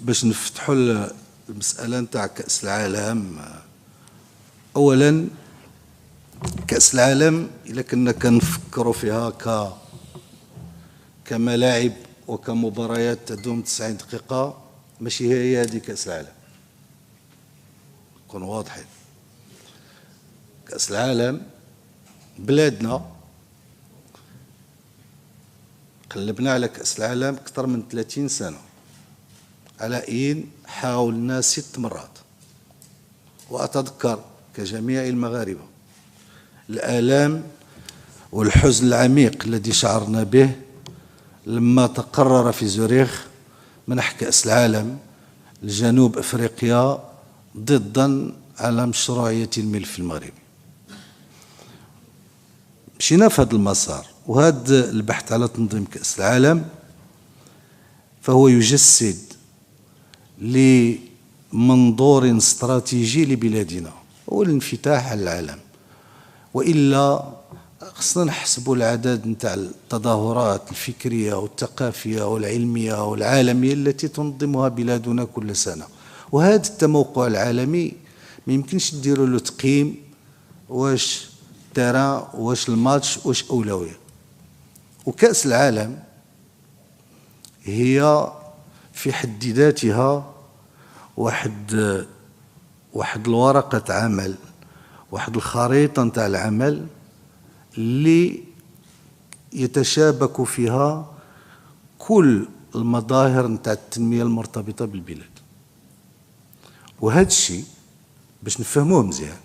باش نفتحوا المسألة نتاع كأس العالم. أولا كأس العالم إلا كنا كنفكروا فيها كملاعب وكمباريات تدوم 90 دقيقة، ماشي هي هذه كأس العالم، نكونوا واضحين. كأس العالم بلادنا قلبنا على كأس العالم أكثر من 30 سنة، على إن حاولنا 6 مرات، وأتذكر كجميع المغاربة الآلام والحزن العميق الذي شعرنا به لما تقرر في زوريخ منح كأس العالم لجنوب أفريقيا ضدا على مشروعية الملف المغربي. مشينا في هذا المسار، وهذا البحث على تنظيم كأس العالم فهو يجسد لمنظور استراتيجي لبلادنا هو الانفتاح على العالم. وإلا خصنا نحسبوا العدد نتاع التظاهرات الفكرية والثقافية والعلمية والعالمية التي تنظمها بلادنا كل سنة، وهذا التموقع العالمي ما يمكنش نديروا له تقييم واش التيران واش الماتش واش أولوية. وكأس العالم هي في حد ذاتها واحد الورقة عمل، واحد الخريطة نتاع العمل اللي يتشابك فيها كل المظاهر نتاع التنمية المرتبطة بالبلاد. وهذا الشيء باش نفهموه مزيان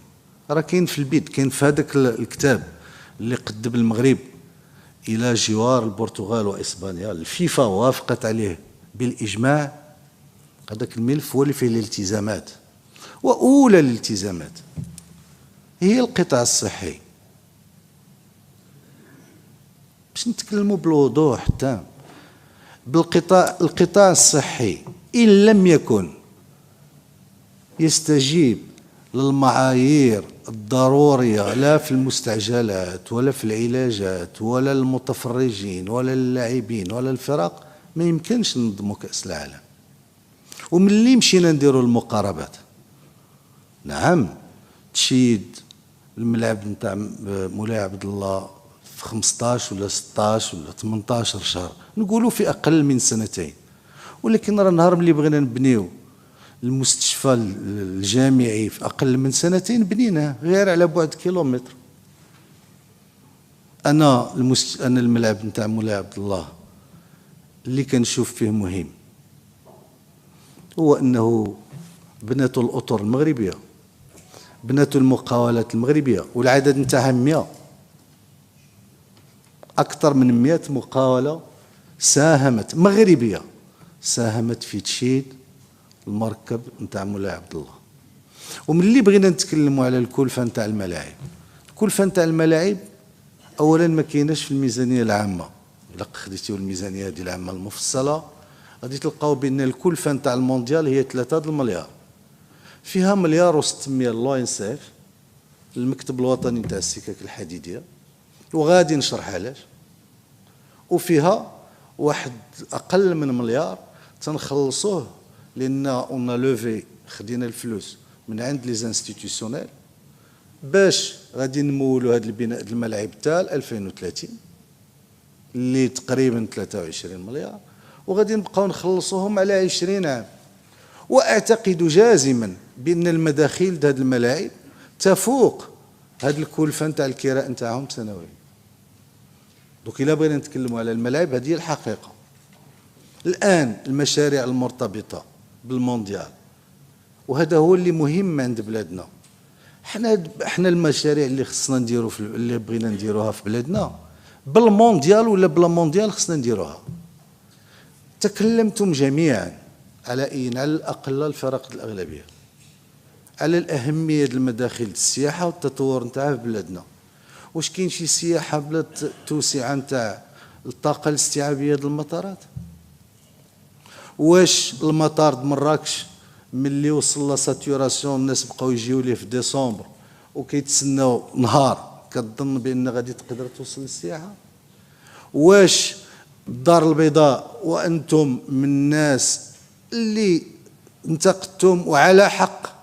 راه كاين في البيت، كاين في هذاك الكتاب اللي قدم المغرب الى جوار البرتغال واسبانيا، الفيفا وافقت عليه بالاجماع. هذاك الملف هو اللي فيه الالتزامات، واولى الالتزامات هي القطاع الصحي. باش نتكلموا بالوضوح التام، القطاع الصحي إن لم يكن يستجيب للمعايير الضرورية لا في المستعجلات ولا في العلاجات ولا المتفرجين ولا اللاعبين ولا الفرق، ما يمكنش ننظموا كأس العالم. وملي مشينا نديروا المقاربات، نعم تشيد الملعب نتاع مولاي عبد الله في 15 ولا 16 ولا 18 شهر، نقولوا في أقل من 2 سنين، ولكن راه نهار ملي بغينا نبنيو المستشفى الجامعي في أقل من 2 بنيناه غير على بعد كيلومتر. أنا الملعب نتاع مولاي عبد الله اللي كنشوف فيه مهم هو أنه بناتو الأطر المغربية، بناتو المقاولات المغربية، والعدد نتاعها 100، أكثر من 100 مقاولة ساهمت مغربية ساهمت في تشييد المركب نتاع مولاي عبد الله. وملي بغينا نتكلموا على الكلفة نتاع الملاعب، الكلفة نتاع الملاعب أولا ما كايناش في الميزانية العامة. إلا خديتيو الميزانية هذه العامة المفصلة غادي تلقاو بأن الكلفة نتاع المونديال هي 3 المليار، فيها 1.6 مليار للأونيسيف المكتب الوطني نتاع السكك الحديدية، وغادي نشرح علاش، وفيها واحد أقل من 1 مليار تنخلصوه لأن اون لوفي خدينا الفلوس من عند لي زانستيتيسيونيل باش غادي نمولوا هذا البناء ديال الملاعب تاع 2030 اللي تقريبا 23 مليار، وغادي نبقاو نخلصوهم على 20 عام. واعتقد جازما بان المداخيل ديال هذه الملاعب تفوق هذه الكلفه نتاع الكراء نتاعهم سنويا. دوك الا بغينا نتكلموا على الملاعب هذه هي الحقيقه. الان المشاريع المرتبطه بالمونديال، وهذا هو اللي مهم عند بلادنا. احنا المشاريع اللي خصنا نديروا اللي بغينا نديروها في بلادنا بالمونديال ولا بلا مونديال خصنا نديروها. تكلمتم جميعا على على الاقل الفرق الاغلبيه على الاهميه ديال المداخل السياحه والتطور نتاعها في بلادنا. واش كاين شي سياحه بلا توسعه نتاع الطاقه الاستيعابيه ديال المطارات؟ واش المطار د مراكش ملي وصل لا ساتوراسيون الناس بقاو يجيو ليه في ديسمبر وكيتسناو نهار كتظن بان غادي تقدر توصل للسياحه؟ واش الدار البيضاء وأنتم من الناس اللي انتقدتم وعلى حق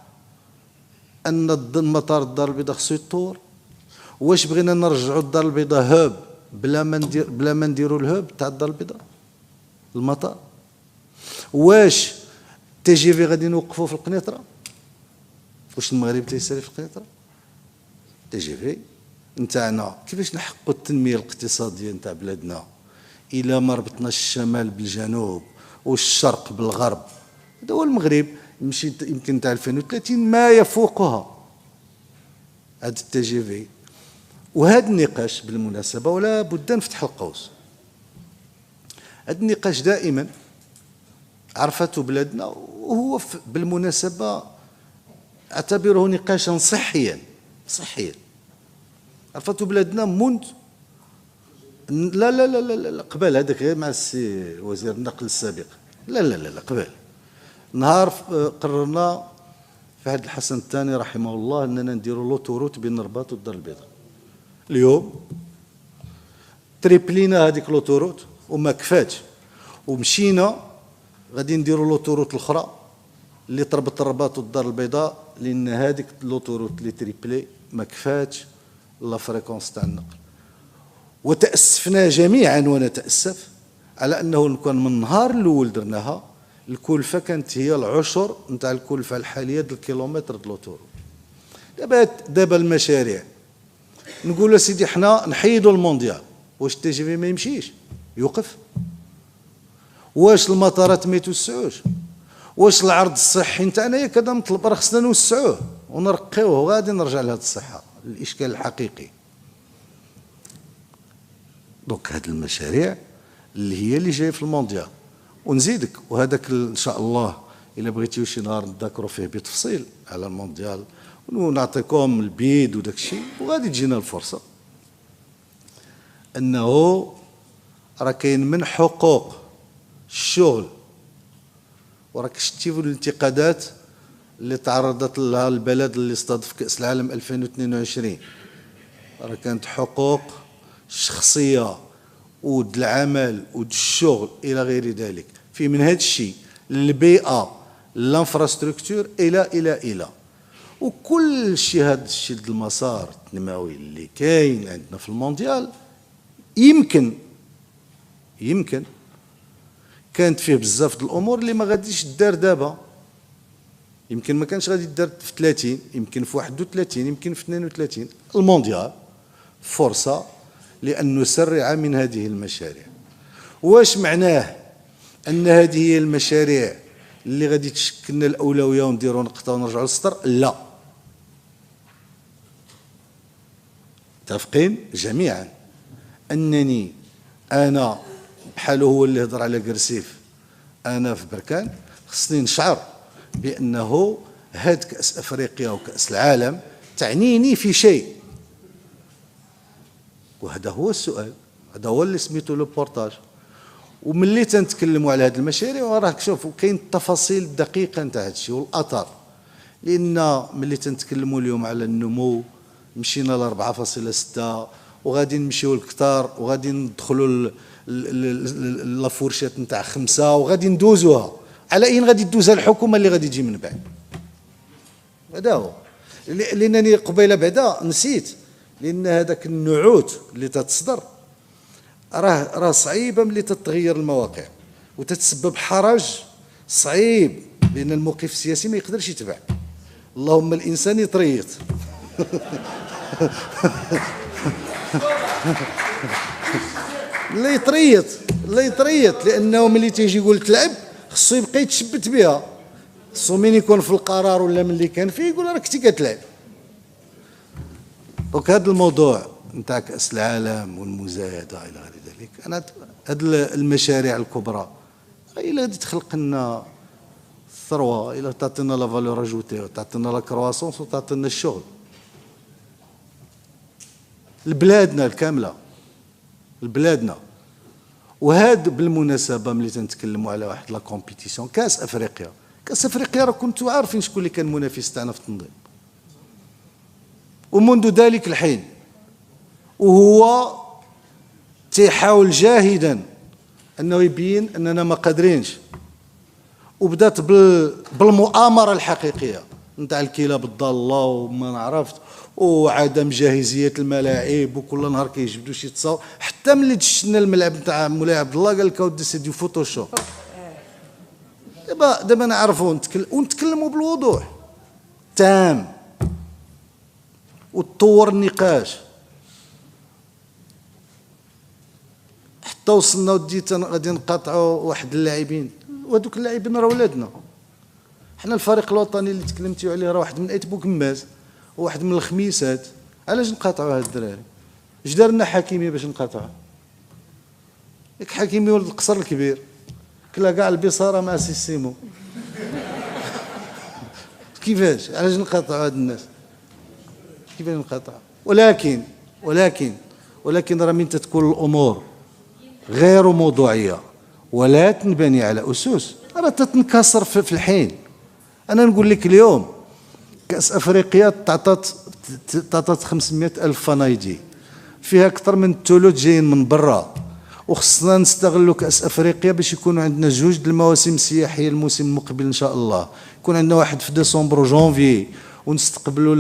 أن المطار الدار البيضاء خصو يتطور. واش بغينا نرجعوا الدار البيضاء هوب بلا ما نديروا الهوب تاع الدار البيضاء المطار؟ واش تي جي في غادي نوقفوا في القنيطره؟ واش المغرب تيسالي في القنيطره؟ تي جي في نتاعنا كيفاش نحققوا التنميه الاقتصاديه نتاع بلادنا الى ما ربطناش الشمال بالجنوب والشرق بالغرب؟ هذا هو المغرب يمشي يمكن تاع 2030 ما يفوقها هذا التي جي في. وهذا النقاش بالمناسبه ولا بد نفتح القوس، هذا النقاش دائما عرفته بلادنا، وهو بالمناسبه اعتبره نقاشا صحيا عرفته بلادنا منذ لا لا لا لا, لا قبل هذاك غير مع السي وزير النقل السابق، لا لا لا, لا قبل نهار قررنا في عهد الحسن الثاني رحمه الله اننا نديروا لوتوروت بين الرباط والدار البيضاء. اليوم تريبلينا هذيك لوتوروت وما كفاتش، ومشينا غادي نديروا لوتوروت الاخرى اللي تربط الرباط والدار البيضاء، لان هذيك لوتوروت اللي تريبلي ما كفاتش لا فريكونس تاع النقل. وتأسفنا جميعا ونتأسف على انه كان من النهار الاول درناها الكلفه كانت هي العشر نتاع الكلفه الحاليه ديال الكيلومتر د لوتوروت. دابا المشاريع نقولوا سيدي حنا نحيدوا المونديال، واش التي جي في ما يمشيش يوقف؟ واش المطارات ما يتوسعوش؟ واش العرض الصحي نتاعنا كذا مطلب راه خصنا نوسعوه ونرقيوه وغادي نرجع لهذه الصحه الاشكال الحقيقي. دونك هاد المشاريع اللي هي اللي جايه في المونديال، ونزيدك وهذاك ان شاء الله الا بغيتيو شي نهار نذاكروا فيه بتفصيل على المونديال ونعطيكم البيد وداك الشيء، وغادي تجينا الفرصه انه راه كاين من حقوق الشغل. وراك شتي الانتقادات اللي تعرضت لها البلد اللي استضاف كأس العالم 2022، راه كانت حقوق شخصيه ود العمل ود الشغل الى غير ذلك، في من هذا الشيء البيئه الانفراستركتور الى وكل شيء. هذا الشيء المسار التنموي اللي كاين عندنا في المونديال يمكن كانت فيه بزاف د الامور اللي ما غاديش تدار دابا، يمكن ما كانش غادي تدار في 30، يمكن في 31، يمكن في 32. المونديال فرصه لان نسرع من هذه المشاريع. واش معناه ان هذه هي المشاريع اللي غادي تشكلنا الاولويه ونديروا نقطه ونرجعوا للسطر؟ لا، متفقين جميعا انني انا بحال هو اللي هضر على كرسيف، انا في بركان خصني نشعر بانه هاد كاس افريقيا وكاس العالم تعنيني في شيء، وهذا هو السؤال، هذا هو اللي سميتو لو بورتاج. وملي تنتكلموا على هذه المشاريع وراك شوفوا كاين التفاصيل الدقيقه نتاع هذا الشيء والاثار، لان ملي تنتكلموا اليوم على النمو مشينا ل 4.6 وغادي نمشيو لكثار وغادي ندخلوا لافورشات نتاع 5 وغادي ندوزوها. على اين غادي تدوزها الحكومه اللي غادي تجي من بعد؟ هذا هو لانني قبيله بعدا نسيت، لان هذاك النعوت اللي تتصدر راه صعيبه ملي تتغير المواقع وتتسبب حرج صعيب، لان الموقف السياسي ما يقدرش يتبع. اللهم الانسان يتريط لا يتريط لانه ملي تيجي يقول تلعب خصو يبقى يتشبت بها، خصو من يكون في القرار ولا من اللي كان فيه يقول راك كنتي كتلعب. دونك هذا الموضوع نتاع كأس العالم والمزايدة إلى غير ذلك، أنا هاد المشاريع الكبرى إلا غادي تخلق لنا الثروة، إلا تعطينا لا فالور اجوتي وتعطينا لا كرواسونس وتعطينا الشغل لبلادنا الكاملة لبلادنا. وهذا بالمناسبة ملي تنتكلموا على واحد لا كومبيتيسيون كأس أفريقيا راه كنتوا عارفين شكون اللي كان المنافس تاعنا في التنظيم، ومنذ ذلك الحين وهو تيحاول جاهدا انه يبين اننا ما قادرينش، وبدات بالمؤامره الحقيقيه نتاع الكلاب الضاله وما نعرفت وعدم جاهزيه الملاعب، وكل نهار كيجبدوا شي تصاور، حتى ملي دشنا الملعب نتاع مولاي عبد الله قال لك اودي سي دي فوتوشوب. دابا نعرفوا ونتكلموا بالوضوح تام وتطور النقاش حتى وصلنا وديت غادي نقاطعوا واحد اللاعبين، وهذوك اللاعبين راه ولادنا. حنا الفريق الوطني اللي تكلمتي عليه راه واحد من ايت بوكماز وواحد من الخميسات، علاش نقاطعوا هاد الدراري؟ اش دار لنا حكيمي باش نقاطعوا؟ ياك حكيمي ولد القصر الكبير كلا كاع البصاره مع سي سيمو. كيفاش؟ علاش نقاطعوا هاد الناس؟ كيفاش نقاطعوا؟ ولكن راه من تتكون الامور غير موضوعيه ولا تنبني على اسس راه تتنكسر في الحين. انا نقول لك اليوم كاس افريقيا تعطات 500 الف فنايدي، فيها اكثر من الثلث جايين من برا، وخصنا نستغلوا كاس افريقيا باش يكون عندنا جوج د المواسم السياحيه الموسم المقبل ان شاء الله، يكون عندنا واحد في ديسمبر وجونفي، ونستقبلوا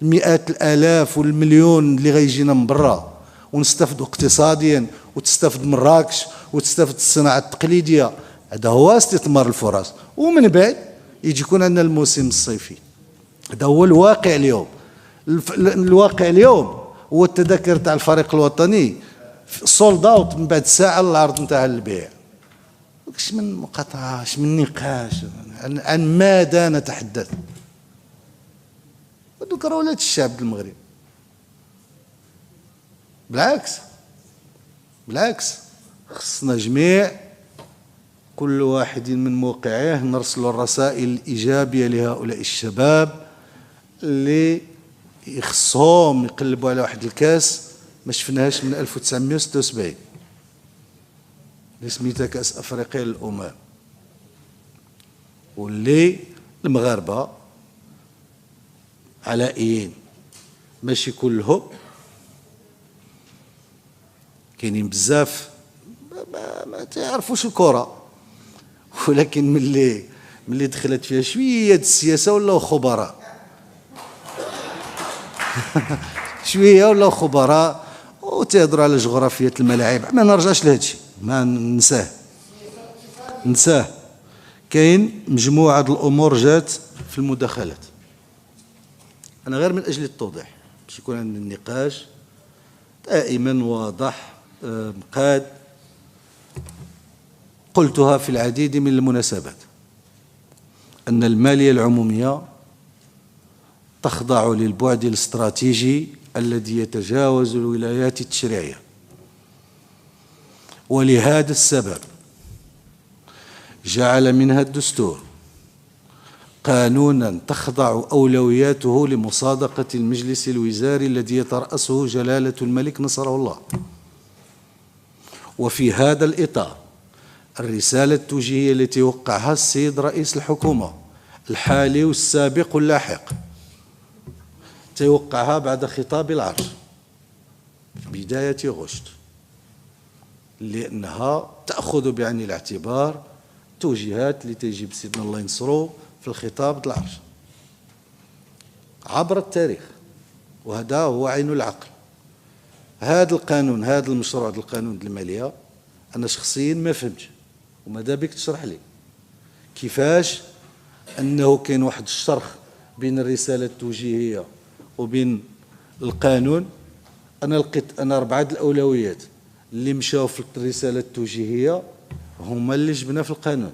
المئات الالاف والمليون اللي غيجينا من برا، ونستفدوا اقتصاديا، وتستفد مراكش وتستفد الصناعه التقليديه. هذا هو استثمار الفرص، ومن بعد يجي يكون عندنا الموسم الصيفي. هذا هو الواقع اليوم. الواقع اليوم هو التذاكر تاع الفريق الوطني سولد اوت من بعد ساعه العرض نتاع البيع. اش من مقاطعه، اش من نقاش، عن ماذا نتحدث؟ هذوك راه ولاد الشعب المغرب. بالعكس خصنا جميع كل واحد من موقعه نرسل الرسائل الإيجابية لهؤلاء الشباب اللي يخصهم يقلبوا على واحد الكاس ما شفناهاش من 1976 اللي سميتها كأس أفريقيا للأمم، واللي المغاربة علائيين ماشي كلهم، كاينين بزاف ما تعرفوش الكرة، ولكن ملي دخلت فيها شويه السياسه ولاو خبراء. شويه ولاو خبراء وتهضروا على جغرافيه الملاعب. ما نرجعش لهذا الشيء، ما ننساه. كاين مجموعه د الامور جات في المداخلات، انا غير من اجل التوضيح باش يكون عندنا النقاش دائما واضح مقاد. قلتها في العديد من المناسبات أن المالية العمومية تخضع للبعد الاستراتيجي الذي يتجاوز الولايات التشريعية، ولهذا السبب جعل منها الدستور قانونا تخضع أولوياته لمصادقة المجلس الوزاري الذي يترأسه جلالة الملك نصره الله. وفي هذا الإطار الرسالة التوجيهية التي وقعها السيد رئيس الحكومة الحالي والسابق واللاحق توقعها بعد خطاب العرش في بداية غشت، لأنها تأخذ بعين الاعتبار توجيهات اللي تجي بسيدنا الله ينصرو في الخطاب العرش عبر التاريخ، وهذا هو عين العقل. هذا القانون، هذا المشروع ديال القانون ديال المالية أنا شخصيا ما فهمتش، وماذا بك تشرح لي كيفاش أنه كاين واحد الشرخ بين الرسالة التوجيهية وبين القانون. أنا لقيت أنا 4 الأولويات اللي مشاو في الرسالة التوجيهية هما اللي جبنا في القانون.